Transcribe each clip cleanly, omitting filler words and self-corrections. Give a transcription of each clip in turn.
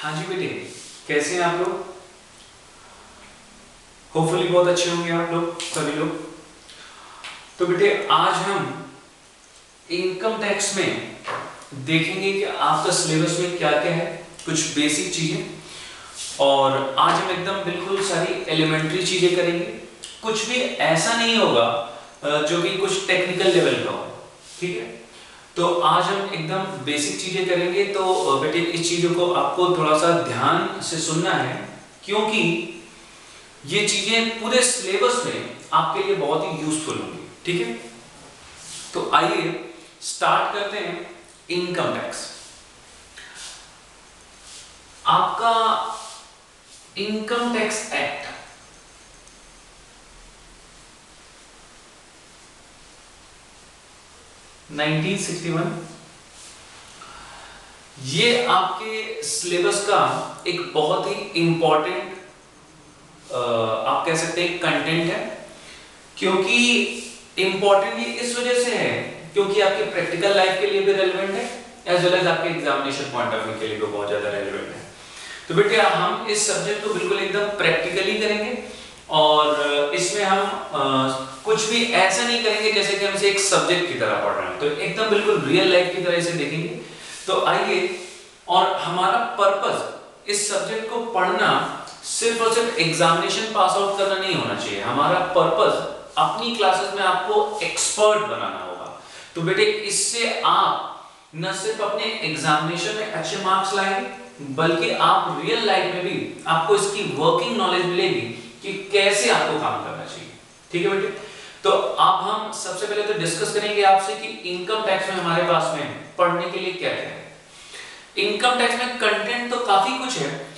हाँ जी बेटे, कैसे हैं आप लोग? होपफुली बहुत अच्छे होंगे आप लोग, सभी लोग। तो बेटे आज हम इनकम टैक्स में देखेंगे कि आपका सिलेबस में क्या क्या है, कुछ बेसिक चीजें। और आज हम एकदम बिल्कुल सारी एलिमेंट्री चीजें करेंगे। कुछ भी ऐसा नहीं होगा जो कि कुछ टेक्निकल लेवल का हो, ठीक है? तो आज हम एकदम बेसिक चीजें करेंगे। तो बेटे इस चीजों को आपको थोड़ा सा ध्यान से सुनना है, क्योंकि ये चीजें पूरे सिलेबस में आपके लिए बहुत ही यूजफुल होंगी, ठीक है? तो आइए स्टार्ट करते हैं। इनकम टैक्स, आपका इनकम टैक्स एक्ट 1961, ये आपके सिलेबस का एक बहुत ही इंपॉर्टेंट आप कह सकते हैं कंटेंट है। क्योंकि इंपॉर्टेंट ये इस वजह से है क्योंकि आपके प्रैक्टिकल लाइफ के लिए भी रेलेवेंट है, एज वेल एज आपके एग्जामिनेशन पॉइंट ऑफ व्यू के लिए भी बहुत ज्यादा रेलेवेंट है। तो बेटे हम इस सब्जेक्ट को बिल्कुल एकदम प्रैक्टिकली करेंगे और इसमें हम कुछ भी ऐसा नहीं करेंगे जैसे कि हम इसे एक सब्जेक्ट की तरह पढ़ रहे हैं, तो एकदम बिल्कुल रियल लाइफ की तरह इसे देखेंगे। तो आइए, और हमारा पर्पस इस सब्जेक्ट को पढ़ना सिर्फ और सिर्फ एग्जामिनेशन पास आउट करना नहीं होना चाहिए। हमारा पर्पस अपनी क्लासेस में आपको एक्सपर्ट बनाना होगा। तो बेटे इससे आप न सिर्फ अपने एग्जामिनेशन में अच्छे मार्क्स लाएंगे, बल्कि आप रियल लाइफ में भी आपको इसकी वर्किंग नॉलेज मिलेगी कि कैसे आपको काम करना चाहिए, ठीक है बेटे? तो अब हम सबसे पहले तो डिस्कस करेंगे आपसे कि इनकम टैक्स में हमारे पास में पढ़ने के लिए क्या क्या है। इनकम टैक्स में कंटेंट तो काफी कुछ है।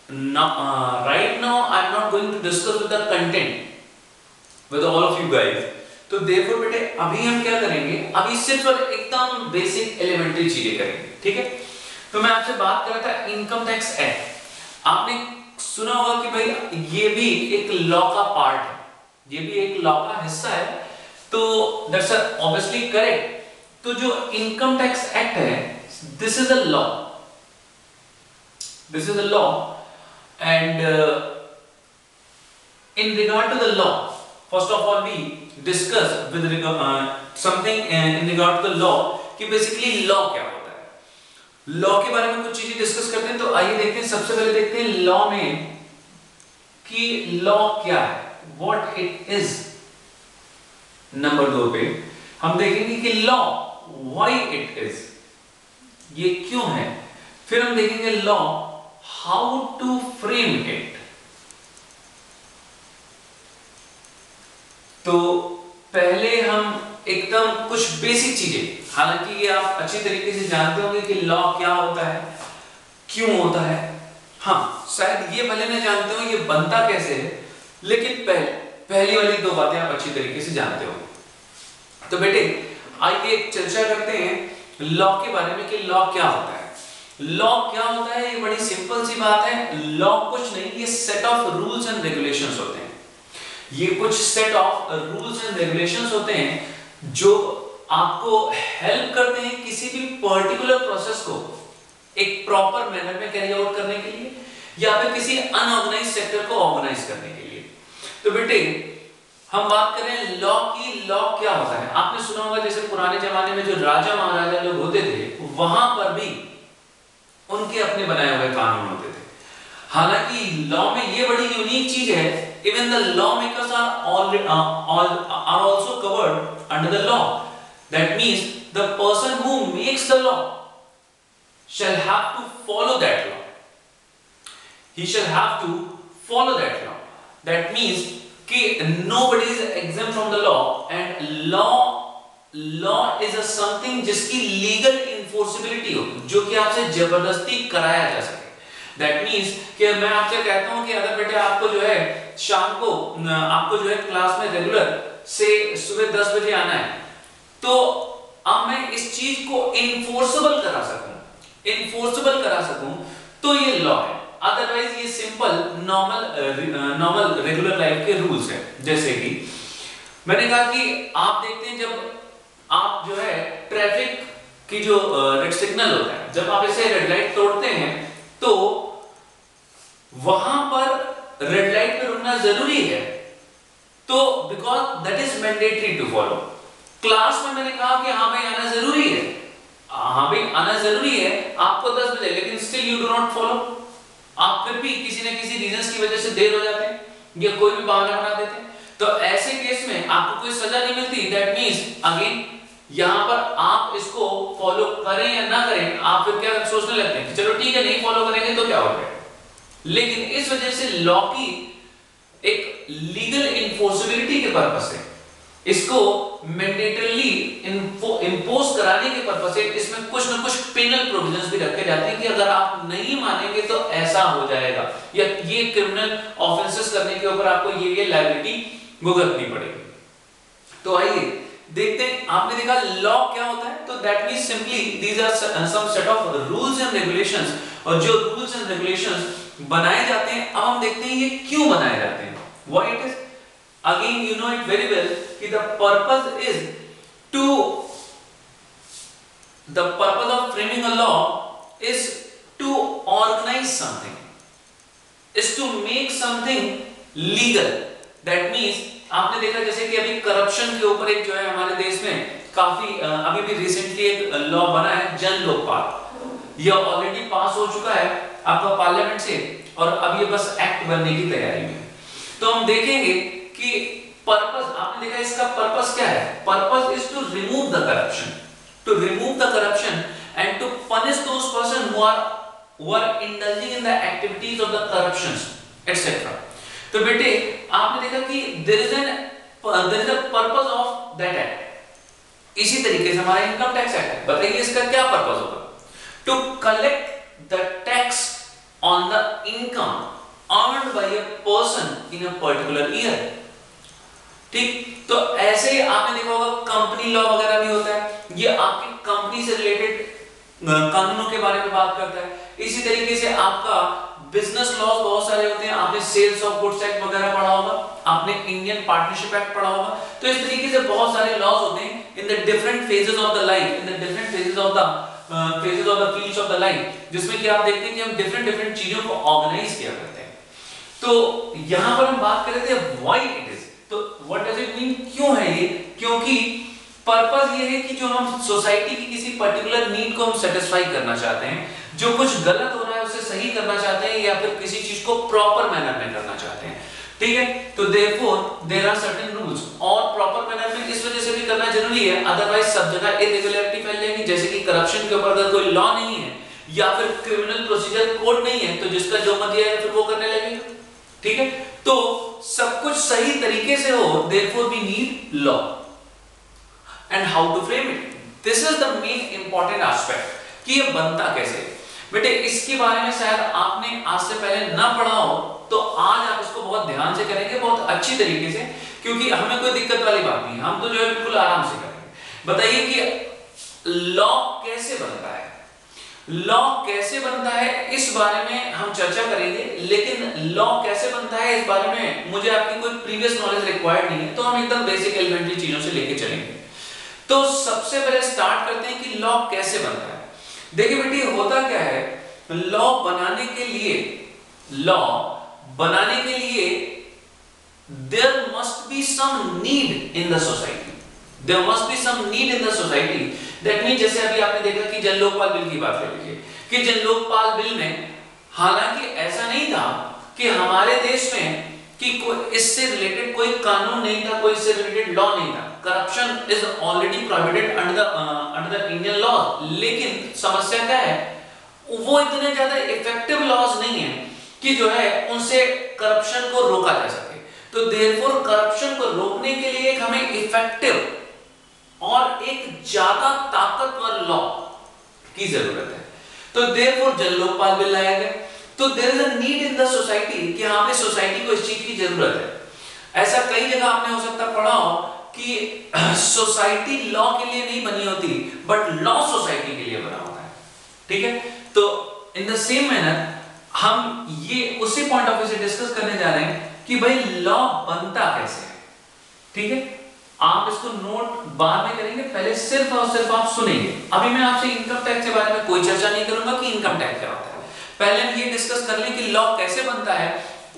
Right now I'm not going to discuss with the content with all of you guys. तो therefore बेटे अभी हम क्या करेंगे, अभी सिर्फ और एकदम बेसिक एलिमेंट्री चीजें करेंगे, ठीक है? तो मैं आपसे बात कर रहा था इनकम टैक्स एक्ट। आपने सुना होगा कि भाई ये भी एक लॉ का पार्ट है, ये भी एक लॉ का हिस्सा है। तो दैट्स ऑब्वियसली करेक्ट। तो जो इनकम टैक्स एक्ट है, this is a law, this is a law. And in regard to the law, first of all we discuss with something in regard to the law कि basically law क्या होता है। law के बारे में कुछ चीजें डिस्कस करते हैं। तो आइए देखते हैं, सबसे पहले देखते हैं law में कि law क्या है, what it is। नंबर 2 पे हम देखेंगे कि law why it is, ये क्यों है। फिर हम देखेंगे law how to frame it। तो पहले हम एकदम कुछ बेसिक चीजें, हालांकि ये आप अच्छी तरीके से जानते होंगे कि लॉ क्या होता है, क्यों होता है। हाँ, शायद ये भले ना जानते हो ये बनता कैसे है, लेकिन पहली वाली 2 बातें आप अच्छी तरीके से जानते हो। तो बेटे आइए चर्चा करते हैं लॉ के बारे में कि लॉ क्या होता है। लॉ क्या होता है, ये बड़ी सिंपल सी बात है। लॉ कुछ नहीं, ये set of rules and regulations होते हैं। ये कुछ set of rules and regulations होते हैं जो आपको हेल्प करते हैं किसी भी पर्टिकुलर प्रोसेस को एक प्रॉपर मैनर में कैरी आउट करने के लिए, या फिर किसी अनऑर्गेनाइज्ड सेक्टर को ऑर्गेनाइज करने के लिए। तो बेटे हम बात कर रहे हैं लॉ की। लॉ क्या होता है, आपने सुना होगा जैसे पुराने जमाने में जो राजा महाराजा लोग होते थे, वहां पर भी उनके अपने बनाए हुए कानून होते थे। हालांकि लॉ में ये बड़ी यूनिक चीज है, even the law makers are also covered under the law. That means the person who makes the law shall have to follow that law. He shall have to follow that law. That means कि nobody is exempt from the law, and law is a something जिसकी legal enforceability हो, जो कि आपसे जबरदस्ती कराया जा सके। That means कि मैं आपसे कहता हूं कि अगर बेटे आपको जो है शाम को आपको जो है क्लास में रेगुलर से सुबह 10 बजे आना है, तो अब मैं इस चीज को इन्फोर्सेबल करा सकूं तो ये लॉ है। अदरवाइज ये सिंपल नॉर्मल रेगुलर लाइफ के रूल्स हैं। जैसे कि मैंने कहा कि आप देखते हैं जब आप जो है ट्रैफिक की जो रेड सिग्नल होता है, जब आप इसे रेड लाइट तोड़ते हैं तो वहां पर रेड लाइट पे रुकना जरूरी है, तो because that is mandatory to follow. Class में मैंने कहा कि हाँ भाई आना जरूरी है, हाँ भाई आना जरूरी है आपको 10 बजे, लेकिन still you do not follow. आप फिर भी किसी न किसी रीजंस की वजह से देर हो जाते हैं या कोई भी बहाना बना देते हैं, तो ऐसे केस में आपको कोई सजा नहीं मिलती। दैट मींस अगेन यहां पर आप इसको फॉलो करें या ना करें, आप फिर क्या सोचने लगते हैं कि चलो ठीक है नहीं फॉलो करेंगे तो क्या हो गया। लेकिन इस वजह से लॉ की एक लीगल इन्फोर्सिबिलिटी के पर्पस से, इसको मैंडेटरीली इंपोज कराने के पर्पस से इसमें कुछ न कुछ पेनल प्रोविजंस भी रखे जाते हैं कि अगर आप नहीं मानेंगे तो ऐसा हो जाएगा, या ये क्रिमिनल ऑफेंसेस करने के ऊपर आपको ये लायबिलिटी भुगतनी पड़ेगी। तो आइए देखते हैं, आपने देखा लॉ क्या होता है, तो that means simply these are some set of rules and regulations, और जो रूल्स एंड रेगुलेशंस बनाए जाते हैं, अब हम देखते हैं ये क्यों बनाए जाते हैं, why it is. Again, you know it very well कि the purpose of framing a law is to organize something, is to make something legal. That means आपने देखा जैसे कि अभी करप्शन के ऊपर एक जो है हमारे देश में काफी अभी भी रिसेंटली एक लॉ बना है, जन लोकपाल। यह ऑलरेडी पास हो चुका है आपका पार्लियामेंट से, और अब ये बस एक्ट बनने की तैयारी में। तो हम देखेंगे कि पर्पस, आपने देखा इसका पर्पस क्या है, purpose is to remove the corruption and to punish those person who are indulging in the activities of the corruptions etcetera. तो बेटे आपने देखा कि there is a purpose of that act. इसी तरीके से हमारा इनकम टैक्स एक्ट है, बताइए इसका क्या पर्पस होगा, to collect the tax on the income earned by a person in a particular year। ठीक, तो ऐसे ही आपने देखा होगा कंपनी लॉ वगैरह भी होता है, ये आपकी कंपनी से रिलेटेड कानूनों के बारे में बात करता है। इसी तरीके से आपका बिजनेस लॉज बहुत सारे होते हैं, आपने सेल्स ऑफ गुड्स एक्ट वगैरह पढ़ा होगा, आपने इंडियन पार्टनरशिप एक्ट पढ़ा होगा। तो इस तरीके से बहुत सारे लॉज होते हैं in the different phases of the life, in the different phases of the fields of the life, जिसमें कि आप देखते हैं कि हम डिफरेंट चीजों को ऑर्गेनाइज किया करते हैं। तो यहां पर हम बात कर रहे थे व्हाई इट इज, तो व्हाट डज इट मीन, क्यों है ये, क्योंकि पर्पस ये है कि जो हम सोसाइटी की किसी पर्टिकुलर नीड को हम सेटिस्फाई करना चाहते हैं, जो कुछ गलत हो रहा है उसे सही करना चाहते हैं, या फिर किसी चीज को प्रॉपर मैनर में करना चाहते हैं। ठीक है, तो therefore there are certain rules, और प्रॉपर मैनर में इस वजह से भी करना जरूरी है, अदरवाइज सब जगह इरेगुलरिटी फैल जाएगी। जैसे कि करप्शन के ऊपर अगर कोई लॉ नहीं है या फिर क्रिमिनल प्रोसीजर कोड नहीं है, तो जिसका जो मर्जी है फिर वो करने लगेगा। ठीक है, तो सब कुछ सही तरीके से हो, therefore we need law and how to frame it. This is the main important aspect कि ये बनता कैसे। बेटे इसके बारे में शायद आपने आज से पहले ना पढ़ा हो, तो आज आप इसको बहुत ध्यान से करेंगे, बहुत अच्छी तरीके से, क्योंकि हमें कोई दिक्कत वाली बात नहीं है, हम तो जो है बिल्कुल आराम से करेंगे। बताइए कि लॉ कैसे बनता है, लॉ कैसे बनता है इस बारे में हम चर्चा करेंगे, लेकिन लॉ कैसे बनता है इस बारे में मुझे आपकी कोई प्रीवियस नॉलेज रिक्वायर्ड नहीं है, तो हम एकदम बेसिक एलिमेंट्री चीजों से लेके चलेंगे। तो सबसे पहले स्टार्ट करते हैं कि लॉ कैसे बनता है। देखिए बेटी होता क्या है, लॉ बनाने के लिए there must be some need in the society, there must be some need in the society। That means जैसे अभी आपने देखा कि जन लोकपाल बिल की बात कर लीजिए, कि जन लोकपाल बिल में हालांकि ऐसा नहीं था कि हमारे देश में कि कोई इससे रिलेटेड कोई कानून नहीं था, कोई इससे रिलेटेड लॉ नहीं था, corruption is already prohibited under the Indian law. लेकिन समस्या क्या है, वो इतने ज्यादा इफेक्टिव लॉज नहीं है कि जो है उनसे करप्शन को रोका जा सके। तो देयरफॉर करप्शन को रोकने के लिए एक हमें इफेक्टिव और एक ज्यादा ताकतवर लॉ की जरूरत है। तो देयरफॉर जन लोकपाल बिल लाया गया। तो there is a need in the society कि यहां पे सोसाइटी को इस चीज की जरूरत है। ऐसा कई जगह आपने हो सकता पढ़ा हो कि सोसाइटी लॉ के लिए नहीं बनी होती, बट लॉ सोसाइटी के लिए बना होता है। ठीक है, तो इन द सेम मैनर हम ये उसी पॉइंट ऑफ व्यू से डिस्कस करने जा रहे हैं कि भाई लॉ बनता कैसे है। ठीक है, आप इसको नोट बाद में करेंगे, पहले सिर्फ और सिर्फ आप सुनेंगे। अभी मैं आपसे इनकम टैक्स के बारे में कोई चर्चा नहीं करूंगा कि इनकम टैक्स क्या होता है, पहले हम ये डिस्कस कर लें कि लॉ कैसे बनता है,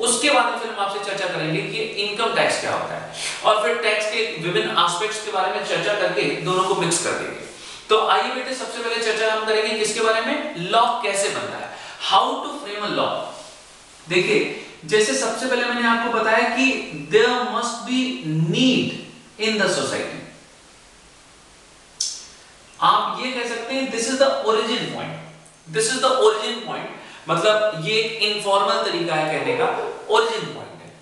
उसके बाद फिर हम आपसे चर्चा करेंगे कि इनकम टैक्स क्या होता है, और फिर टैक्स के विभिन्न एस्पेक्ट्स के बारे में चर्चा करके दोनों को मिक्स कर देंगे। तो आइए बेटे सबसे पहले चर्चा हम करेंगे किसके बारे में, लॉ कैसे बनता है, how to frame a law. देखिए जैसे सबसे पहले मैंने आपको बताया कि there must be need in the society. आप ये कह सकते हैं this is the origin point, this is the origin point, मतलब ये एक इनफॉर्मल तरीका है कहने का, ओरिजिन पॉइंट है।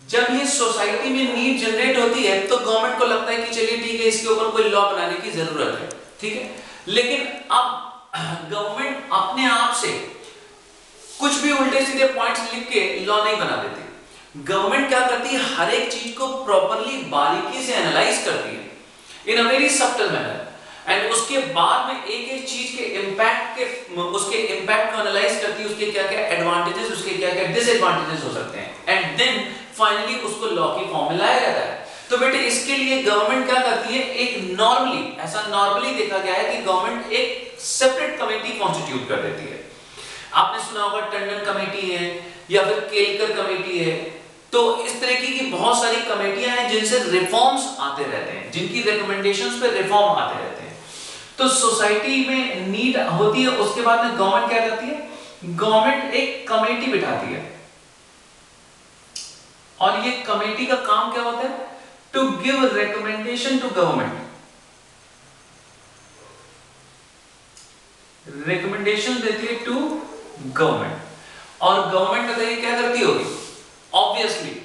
जब ये सोसाइटी में नीड जनरेट होती है तो गवर्नमेंट को लगता है कि चलिए ठीक है, इसके ऊपर कोई लॉ बनाने की जरूरत है, ठीक है। लेकिन अब गवर्नमेंट अपने आप से कुछ भी उल्टे सीधे पॉइंट्स लिख के लॉ नहीं बना देती। गवर्नमेंट क्या करती है, हर एक चीज को प्रॉपर्ली बारीकी से एनालाइज करती है in a very subtle manner, and उसके बाद में एक एक चीज के इम्पैक्ट को एनालाइज करती है, उसके क्या क्या एडवांटेजेस, उसके क्या क्या डिसएडवांटेजेस हो सकते हैं, एंड देन फाइनली उसको लॉ की फॉर्म में लाया जाता है। तो बेटे इसके लिए गवर्नमेंट क्या करती है, एक नॉर्मली, ऐसा नॉर्मली देखा गया है कि गवर्नमेंट एक सेपरेट कमेटी कॉन्स्टिट्यूट कर देती है। आपने सुना होगा टंडन कमेटी है या फिर केलकर कमेटी है, तो इस तरह की बहुत सारी कमेटियां हैं जिनसे रिफॉर्म्स आते रहते हैं, जिनकी रिकमेंडेशंस पे रिफॉर्म आते रहते हैं। तो सोसाइटी में नीड होती है, उसके बाद में गवर्नमेंट क्या करती है, गवर्नमेंट एक कमेटी बिठाती है, और ये कमेटी का काम क्या होता है, to give recommendation to government, recommendation देती है टू गवर्नमेंट। और गवर्नमेंट बताइए क्या करती होगी, ऑब्वियसली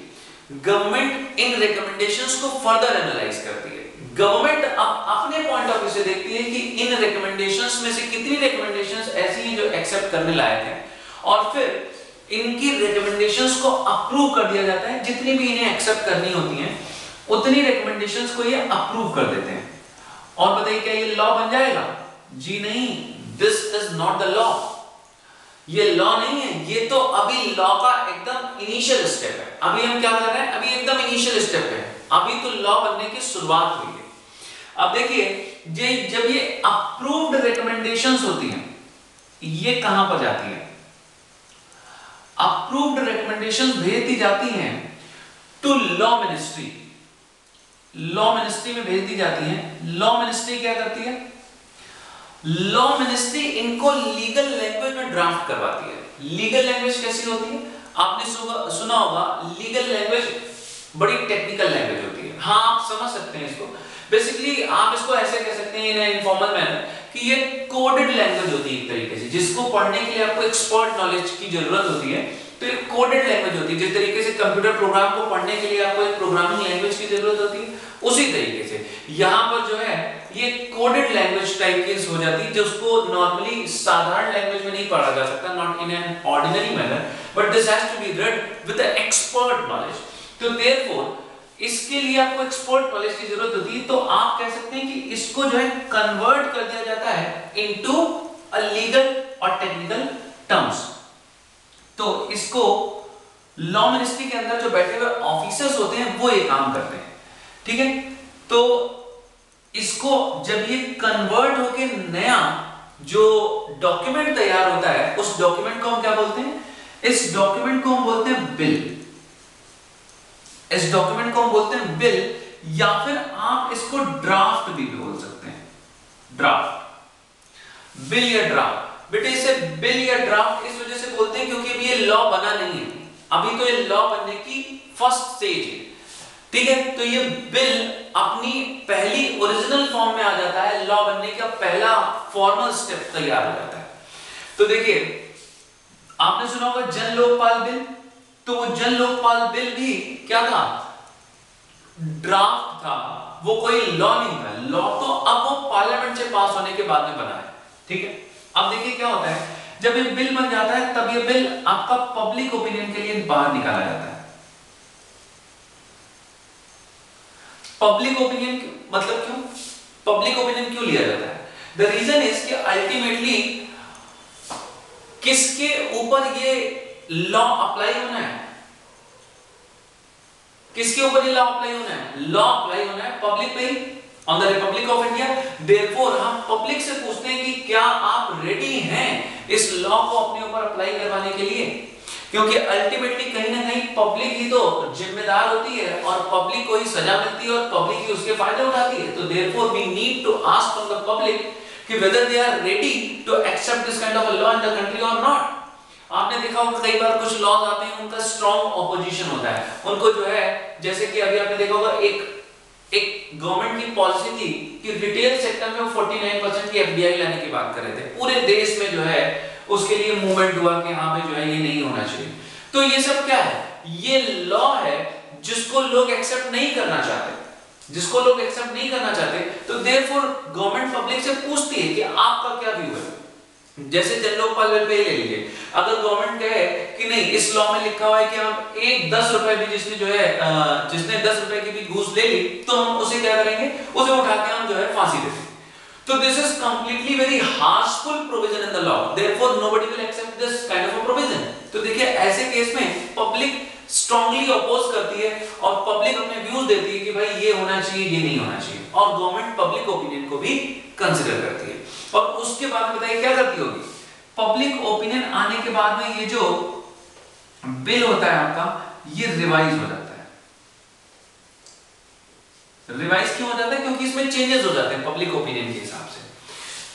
गवर्नमेंट इन रिकमेंडेशंस को फर्दर एनालाइज करती है। गवर्नमेंट अपने पॉइंट ऑफ व्यू से देखती है कि इन रिकमेंडेशंस में से कितनी रिकमेंडेशंस ऐसी हैं जो एक्सेप्ट करने लायक हैं, और फिर इनकी रिकमेंडेशंस को अप्रूव कर दिया जाता है। जितनी भी इन्हें एक्सेप्ट करनी होती हैं उतनी रिकमेंडेशंस को ये अप्रूव कर देते हैं। और बताइए क्या ये लॉ बन जाएगा, जी नहीं, this is not the law, ये लॉ नहीं है, ये तो अभी लॉ का एकदम इनिशियल स्टेप है। अभी हम क्या कर रहे हैं, अभी एकदम इनिशियल स्टेप है, अभी तो लॉ बनने की शुरुआत हुई है। अब देखिए जब ये अप्रूव्ड रिकमेंडेशंस होती हैं, ये कहां पर जाती है, अप्रूव्ड रिकमेंडेशंस भेज दी जाती हैं to law ministry, law ministry में भेज दी जाती हैं। लॉ मिनिस्ट्री क्या करती है, लॉ मिनिस्ट्री इनको लीगल लैंग्वेज में ड्राफ्ट करवाती है। लीगल लैंग्वेज कैसी होती है, आपने सुना होगा, लीगल लैंग्वेज बड़ी टेक्निकल लैंग्वेज होती है। हाँ आप समझ सकते हैं इसको, बेसिकली आप इसको ऐसे कह सकते हैं इन इनफॉर्मल मैनर कि ये कोडेड लैंग्वेज होती है एक तरीके से, जिसको पढ़ने के लिए आपको एक्सपर्ट नॉलेज की जरूरत होती है। तो ये कोडेड लैंग्वेज होती है, जिस तरीके से कंप्यूटर प्रोग्राम को पढ़ने के लिए आपको एक प्रोग्रामिंग लैंग्वेज की जरूरत होती है, उसी तरीके से यहाँ पर जो है ये कोडेड लैंग्वेज टाइप की हो जाती है, जिसको नॉर्मली साधारण लैंग्वेज में नहीं पढ़ा जा सकता, not in an ordinary manner, but this has to be read with expert knowledge. तो देयरफॉर इसके लिए आपको एक्सपर्ट नॉलेज की जरूरत होती है। तो आप कह सकते हैं कि इसको जो है कन्वर्ट कर दिया जाता है इनटू अ लीगल और टेक्निकल टर्म्स। तो इसको लॉ मिनिस्ट्री के अंदर जो बैठे हुए ऑफिसर्स होते हैं वो ये काम करते हैं, ठीक है। तो इसको जब ये कन्वर्ट होके नया जो डॉक्यूमेंट तैयार होता है, उस डॉक्यूमेंट को हम क्या बोलते हैं, इस डॉक्यूमेंट को हम बोलते हैं बिल, इस डॉक्यूमेंट को हम बोलते हैं बिल, या फिर आप इसको ड्राफ्ट भी बोल सकते हैं, ड्राफ्ट, बिल या ड्राफ्ट। बेटे इसे बिल या ड्राफ्ट इस वजह से बोलते हैं क्योंकि अभी ये लॉ बना नहीं है, अभी तो ये लॉ बनने की फर्स्ट स्टेज है, ठीक है। तो ये बिल अपनी पहली ओरिजिनल फॉर्म में आ जाता है, लॉ बनने का पहला फॉर्मल स्टेप तैयार हो जाता है। तो देखिए आपने सुना होगा जन लोकपाल बिल, तो वो जन लोकपाल बिल भी क्या था, ड्राफ्ट था, वो कोई लॉ नहीं था। लॉ तो अब वो पार्लियामेंट से पास होने के बाद में बना है, ठीक है। अब देखिए क्या होता है, जब ये बिल बन जाता है तब ये बिल आपका पब्लिक ओपिनियन के लिए बाहर निकाला जाता है। पब्लिक ओपिनियन मतलब क्यों, पब्लिक ओपिनियन क्यों लिया जाता है, द रीजन इज कि अल्टीमेटली किसके ऊपर ये लॉ अप्लाई होना है, किसके ऊपर ये लॉ अप्लाई होना है, लॉ अप्लाई होना है पब्लिक पे, on the Republic of India. Therefore हम पब्लिक से पूछते हैं कि क्या आप रेडी हैं इस लॉ को अपने ऊपर अप्लाई करवाने के लिए, क्योंकि अल्टीमेटली कहीं ना कहीं पब्लिक ही तो जिम्मेदार होती है और पब्लिक को ही सजा मिलती है और पब्लिक ही उसके फायदे उठाती है। तो therefore we need to ask from the public कि whether they are ready to accept this kind of a law in the country और नॉट। आपने देखा होगा कई बार कुछ लॉज आते हैं, उनका स्ट्रॉन्ग ऑपोजिशन होता है, उनको जो है, जैसे कि अभी आपने देखा होगा एक गवर्नमेंट की पॉलिसी थी कि रिटेल सेक्टर में वो 49% की एफडीआई लाने की बात कर रहे थे, पूरे देश में जो है उसके लिए मूवमेंट हुआ कि हाँ भाई जो है ये नहीं होना चाहिए। तो ये सब क्या है? ये लॉ है जिसको लोग एक्सेप्ट नहीं करना चाहते, जिसको लोग एक्सेप्ट नहीं करना चाहते। तो देयरफॉर गवर्नमेंट पब्लिक से पूछती है कि आपका क्या व्यू है। जैसे जन लोकपाल बिल पे ले लीजिए, अगर गवर्नमेंट कहे कि नहीं, इस लॉ में लिखा हुआ है कि हम एक 10 रुपए भी जिसने जो है जिसने 10 रुपए की भी घूस ले ली तो हम उसे क्या करेंगे, उसे उठा के हम जो है फांसी दे देंगे। तो this is completely very harshful provision in the law, therefore nobody will accept this kind of a provision. तो देखिए ऐसे केस में पब्लिक स्ट्रांगली अपोज करती है और पब्लिक अपने व्यूज देती है कि भाई ये होना चाहिए, ये नहीं होना चाहिए, और गवर्नमेंट पब्लिक ओपिनियन को भी कंसीडर करती है। और उसके बाद बताइए क्या करती होगी, पब्लिक ओपिनियन आने के बाद में ये जो बिल होता है आपका, ये रिवाइज हो जाता है। रिवाइज क्यों हो जाता है? क्योंकि इसमें चेंजेस हो जाते हैं पब्लिक ओपिनियन के हिसाब से।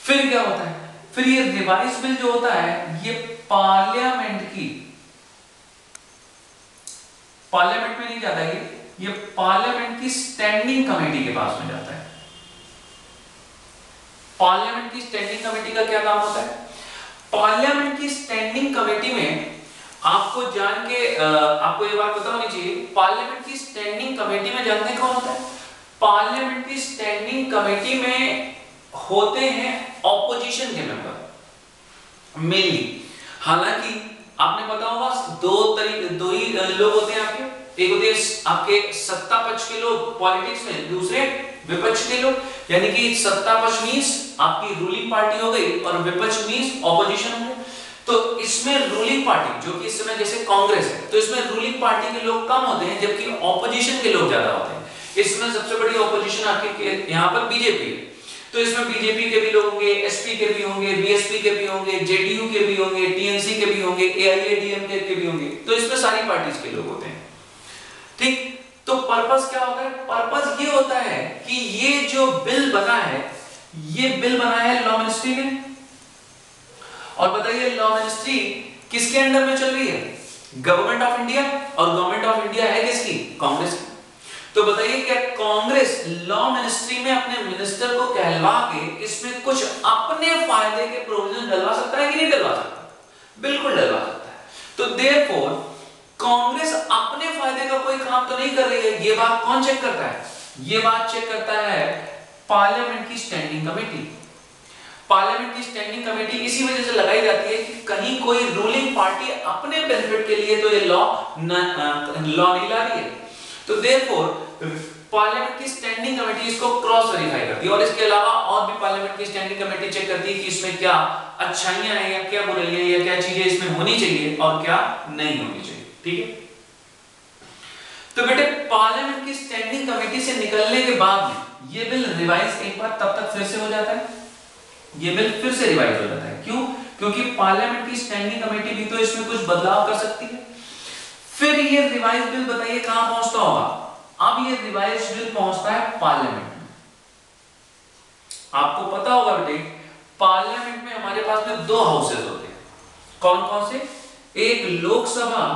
फिर क्या होता है, फिर ये रिवाइज बिल जो होता है ये पार्लियामेंट में नहीं जाता, ये पार्लियामेंट की स्टैंडिंग कमेटी के पास में जाता है। पार्लियामेंट की स्टैंडिंग कमेटी का क्या काम होता है? पार्लियामेंट की स्टैंडिंग कमेटी में आपको जान के आपको ये बात पता होनी चाहिए, पार्लियामेंट की स्टैंडिंग कमेटी में जानते कौन होता है? पार्लियामेंट की स्टैंडिंग कमेटी में होते हैं ऑपोजिशन के मेंबर मेनली। हालांकि आपने पता होगा दो ही लोग होते हैं आपके, एक होते हैं आपके सत्ता पक्ष के लोग पॉलिटिक्स में, दूसरे विपक्ष के लोग। यानी कि सत्ता पक्ष मींस आपकी रूलिंग पार्टी हो गई और विपक्ष मींस ऑपोजिशन हो गई। तो इसमें रूलिंग पार्टी जो कि इस समय जैसे कांग्रेस है, तो इसमें रूलिंग पार्टी के लोग कम होते हैं जबकि ऑपोजिशन के लोग ज्यादा होते हैं। इसमें सबसे बड़ी ऑपोजिशन आपके यहाँ पर बीजेपी है, तो इसमें बीजेपी के भी लोग होंगे, एसपी के भी होंगे, बीएसपी के भी होंगे, जेडीयू के भी होंगे, टीएमसी के भी होंगे, एआईएडीएमके के भी होंगे। तो इसमें सारी पार्टीज के लोग होते हैं, ठीक। तो पर्पस क्या होता है? पर्पस ये होता है कि ये जो बिल बना है, ये बिल बना है लॉ मिनिस्ट्री ने। और बताइए लॉ मिनिस्ट्री किसके अंडर में चल रही है? Government of India. और गवर्नमेंट ऑफ इंडिया है किसकी? कांग्रेस की। तो बताइए क्या कांग्रेस लॉ मिनिस्ट्री में अपने मिनिस्टर को कहलवा के इसमें कुछ अपने फायदे के प्रोविजन डलवा सकता है कि नहीं डलवा सकता? बिल्कुल डलवा सकता है। तो देयरफॉर कांग्रेस अपने फायदे का कोई काम तो नहीं कर रही है। ये बात कौन चेक करता है? ये बात चेक करता है पार्लियामेंट की स्टैंडिंग कमेटी। पार्लियामेंट की स्टैंडिंग कमेटी इसी वजह से लगाई जाती है कि कहीं कोई रूलिंग पार्टी अपने बेनिफिट के लिए तो ये लॉ नहीं ला रही है। तो देयरफॉर पार्लियामेंट की स्टैंडिंग कमेटी इसको क्रॉस वेरीफाई करती है, और इसके अलावा और भी पार्लियामेंट की स्टैंडिंग कमेटी चेक करती है कि इसमें क्या अच्छाइयां हैं या क्या बुराइयां हैं या क्या चीजें इसमें होनी चाहिए और क्या नहीं होनी चाहिए, ठीक है। तो बेटे पार्लियामेंट की स्टैंडिंग कमेटी से निकलने के बाद में ये बिल रिवाइज एक बार तब तक फिर से हो जाता है, ये बिल फिर से रिवाइज हो जाता है। क्यों? क्योंकि पार्लियामेंट की स्टैंडिंग कमेटी भी तो इसमें कुछ बदलाव कर सकती है। फिर ये रिवाइज बिल बताइए कहां पहुंचता होगा? अब ये रिवाइज बिल पहुंचता है पार्लियामेंट में। आपको पता होगा बेटे पार्लियामेंट में हमारे पास में दो हाउसेज होते हैं। कौन कौन से? एक लोकसभा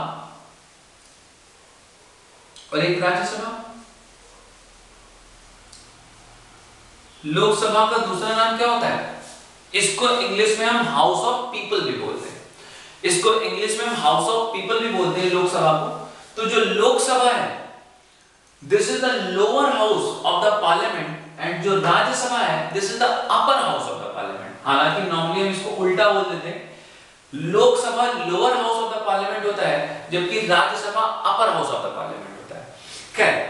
और एक राज्यसभा। लोकसभा का दूसरा नाम क्या होता है? इसको इंग्लिश में हम हाउस ऑफ पीपल भी बोलते हैं। इसको इंग्लिश में हम हाउस ऑफ पीपल भी बोलते हैं लोकसभा को। तो जो लोकसभा है this is the lower house of the parliament, and जो राज्यसभा है this is the upper house of the parliament. हालांकि नॉर्मली हम इसको उल्टा बोल देते हैं, Lok Sabha lower house of the parliament होता है जबकि Rajya Sabha upper house of the parliament होता है। खैर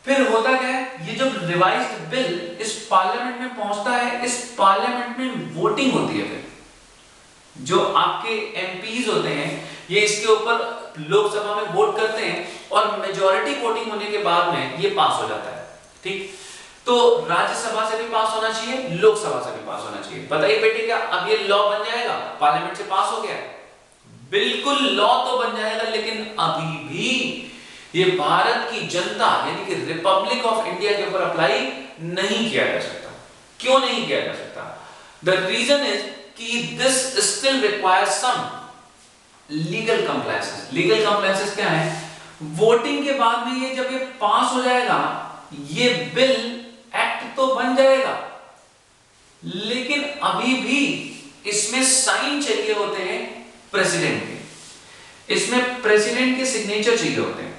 फिर होता क्या है, ये जब रिवाइज्ड बिल इस पार्लियामेंट में पहुंचता है, इस पार्लियामेंट में वोटिंग होती है। फिर जो आपके एमपीज होते हैं ये इसके ऊपर लोकसभा में वोट करते हैं और मेजॉरिटी वोटिंग होने के बाद में ये पास हो जाता है, ठीक। तो राज्यसभा से भी पास होना चाहिए, लोकसभा से भी पास होना चाहिए। बताइए बेटे, क्या अब ये लॉ बन जाएगा? पार्लियामेंट से पास हो गया, बिल्कुल लॉ तो बन जाएगा, लेकिन अभी भी ये भारत की जनता यानी कि रिपब्लिक ऑफ इंडिया के ऊपर अप्लाई नहीं किया जा सकता। क्यों नहीं किया जा सकता? द रीजन इज कि this still requires some legal compliances. Legal compliances क्या है? वोटिंग के बाद में ये जब ये पास हो जाएगा, ये बिल एक्ट तो बन जाएगा, लेकिन अभी भी इसमें साइन चाहिए होते हैं प्रेसिडेंट के। इसमें प्रेसिडेंट के सिग्नेचर चाहिए होते हैं।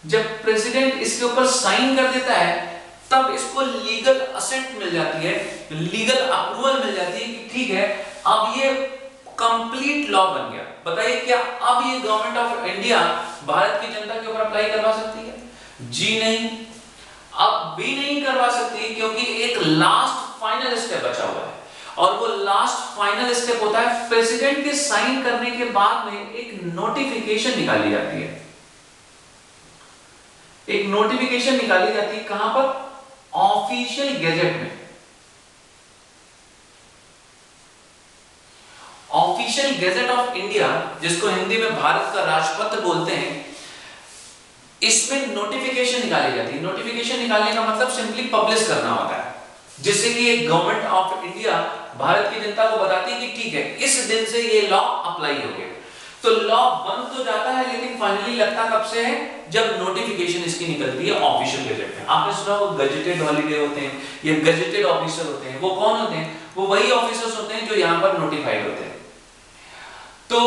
जब प्रेसिडेंट इसके ऊपर साइन कर देता है, तब इसको लीगल असेंट मिल जाती है, लीगल अप्रूवल मिल जाती है कि ठीक है, अब ये कंप्लीट लॉ बन गया। बताइए, क्या अब ये गवर्नमेंट ऑफ इंडिया भारत की जनता के ऊपर अप्लाई करवा सकती है? जी नहीं, अब भी नहीं करवा सकती, क्योंकि एक लास्ट फाइनल स्टेप बचा हुआ है, और वो लास्ट फाइनल स्टेप होता है प्रेसिडेंट के साइन करने के बाद में एक नोटिफिकेशन निकाली जाती है। एक नोटिफिकेशन निकाली जाती है कहां पर? ऑफिशियल गैजेट में। ऑफिशियल गैजेट ऑफ इंडिया, जिसको हिंदी में भारत का राजपत्र बोलते हैं, इसमें नोटिफिकेशन निकाली जाती है। नोटिफिकेशन निकालने का मतलब सिंपली पब्लिश करना होता है, जिससे कि एक गवर्नमेंट ऑफ इंडिया भारत की जनता को बताती है कि ठीक है, इस दिन से ये लॉ अप्लाई हो गया। तो लॉ बन तो जाता है, लेकिन फाइनली लगता कब से है? जब नोटिफिकेशन इसकी निकलती है ऑफिशियल गैजेट में। आपने सुना वो गजेटेड हॉलीडे होते हैं या गजेटेड ऑफिसर होते हैं, वो कौन होते हैं? वो वही ऑफिसर्स होते हैं जो यहाँ पर नोटिफाइड होते हैं। तो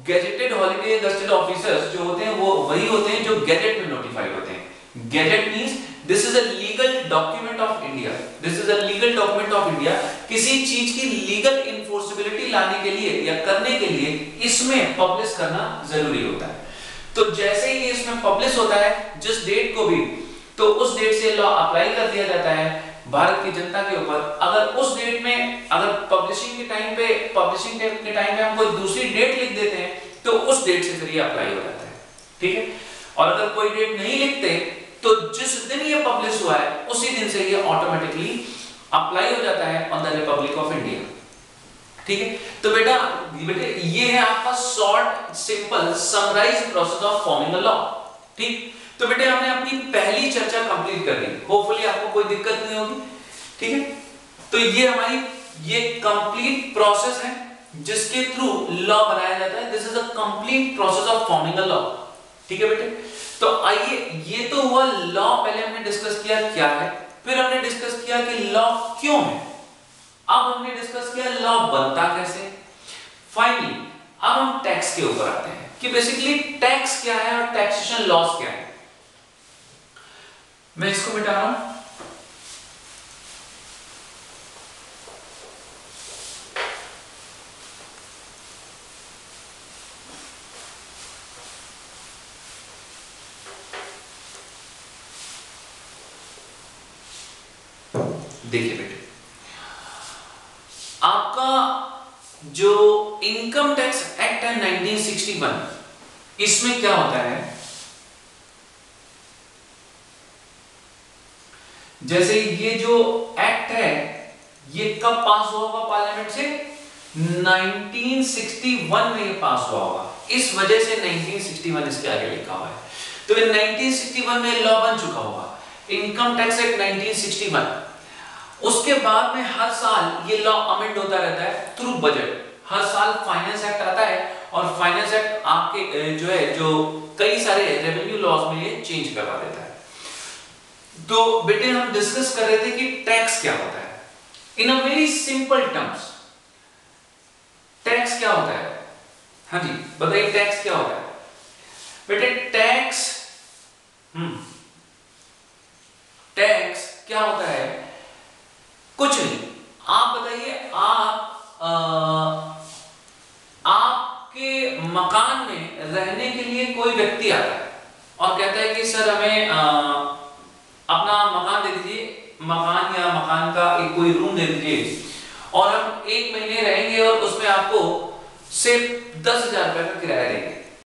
गजेटेड हॉलीडे गजेटेड ऑफिसर्स जो होते हैं वो वही होते हैं जो गैजेट में नोटिफाइड होते हैं। Gadget means this is a legal document of India. This is a legal document of India. किसी चीज की लीगल इन्फोर्सिबिलिटी लाने के लिए या करने के लिए इसमें पब्लिश करना जरूरी होता है। तो जैसे ही इसमें पब्लिश होता है जिस डेट को भी, तो उस डेट से लॉ अप्लाई कर दिया जाता है भारत की जनता के ऊपर। अगर उस डेट में, अगर पब्लिशिंग के टाइम पे हम कोई दूसरी डेट लिख देते हैं, तो उस डेट से फिर ये अप्लाई हो जाता है। ठीक है? और अगर कोई डेट नहीं लिखते, तो जिस दिन ये पब्लिश हुआ है उसी दिन से ये ऑटोमेटिकली अप्लाई हो जाता है on the Republic of India. ठीक है? तो बेटे ये है आपका short simple summarise process of forming a law. ठीक? तो बेटे हमने अपनी पहली चर्चा कंप्लीट कर ली। होपफुली आपको कोई दिक्कत नहीं होगी। ठीक है? तो ये हमारी कंप्लीट प्रोसेस है जिसके थ्रू लॉ बनाया जाता है। This is a complete process of forming a law. ठीक है बेटे? तो आइए, ये तो हुआ लॉ, पहले हमने डिस्कस किया क्या है, फिर हमने डिस्कस किया कि लॉ क्यों है, अब हमने डिस्कस किया लॉ बनता कैसे। फाइनली अब हम टैक्स के ऊपर आते हैं कि बेसिकली टैक्स क्या है और टैक्सेशन लॉस क्या है। मैं इसको मिटा रहा हूं। देखिए बेटे, आपका जो इनकम टैक्स एक्ट है 1961, इसमें क्या होता है, जैसे ये जो एक्ट है ये कब पास हुआ होगा पार्लियामेंट से? 1961 में ये पास हुआ होगा। इस वजह से 1961 इसके आगे लिखा हुआ है। तो 1961 में लॉ बन चुका होगा, इनकम टैक्स एक्ट 1961। उसके बाद में हर साल ये लॉ अमेंड होता रहता है थ्रू बजट। हर साल फाइनेंस एक्ट आता है और फाइनेंस एक्ट आपके जो कई सारे रेवेन्यू लॉज में ये चेंज करवा देता है। तो बेटे हम डिस्कस कर रहे थे कि टैक्स क्या होता है। In a very simple terms tax क्या होता है? हाँ जी बताइए, टैक्स क्या होता है बेटे? टैक्स क्या होता है? कुछ नहीं, आप बताइए, आपके मकान में रहने के लिए कोई व्यक्ति आता है और कहता है कि सर हमें अपना मकान दे दीजिए, मकान या मकान का एक कोई रूम दे दीजिए और हम 1 महीने रहेंगे और उसमें आपको सिर्फ 10,000 रुपए का किराया देंगे।